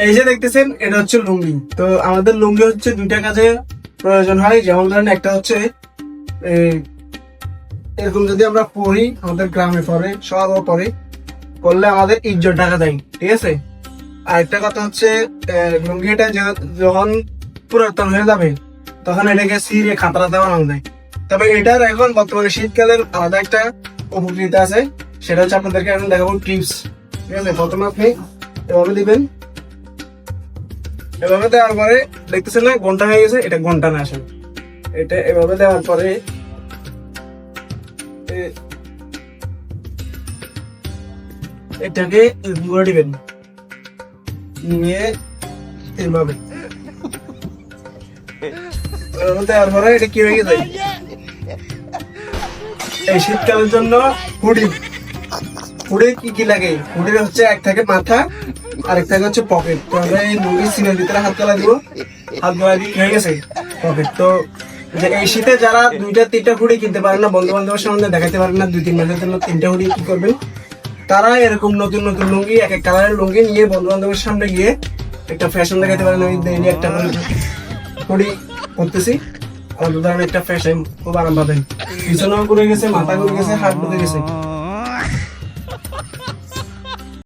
এই যে দেখতেছেন এটা হচ্ছে লুঙ্গি। তো আমাদের লুঙ্গি হচ্ছে দুইটা কাজে প্রয়োজন হয়। যেমন ধরেন একটা হচ্ছে এরকম যদি আমরা পরি, আমাদের গ্রামে পরে শহরও পরে করলে আমাদের ইজ্জত ঢাকা দেয়, ঠিক আছে। আর একটা কথা হচ্ছে লুঙ্গিটা যখন পুরাতন হয়ে যাবে তখন এটাকে ছিঁড়ে খাতরাতে বানানো যায়। তবে এটার এখন বর্তমানে শীতকালের আলাদা একটা উপকৃত আছে, সেটা হচ্ছে আপনাদেরকে এখন দেখাবো টিপস, ঠিক আছে। প্রথমে আপনি এভাবে দিবেন, এভাবে দেওয়ার পরে দেখতেছেন না ঘন্টা হয়ে গেছে, এটা ঘন্টা না আসেন, এটা এভাবে দেওয়ার পরে এটাকে ঘুরে দিবেন, নিয়ে এইভাবে দেওয়ার পরে এটা কি হয়ে গেছে, এই শীতকালের জন্য হুডি। হুডি কি কি লাগে, হুডির হচ্ছে এক থাকে মাথা আর এক থাকে হচ্ছে পকেট। তো আমরা এই লুঙ্গির সিনের ভিতরে হাত গলা দিব, হাত গলা দিয়ে হয়ে গেছে পকেট। তো যে এই শীতে যারা দুইটা তিনটা হুডি কিনতে পারেন না, বন্ধু বান্ধবের সামনে দেখাতে পারেন না, 2-3 মাসের জন্য 3টা হুডি কি করবেন, তারা এরকম নতুন নতুন লুঙ্গি এক এক কালারের লুঙ্গি নিয়ে বন্ধু বান্ধবের সামনে গিয়ে একটা ফ্যাশন দেখাতে পারেন। আমি ডেইলি একটা করে হুডি পরতেছি, আলাদা ধরনের একটা ফ্যাশন, খুব আরাম পাবেন। পিছনেও ঘুরে গেছে, মাথা ঘুরে গেছে, হাত ঘুরে গেছে।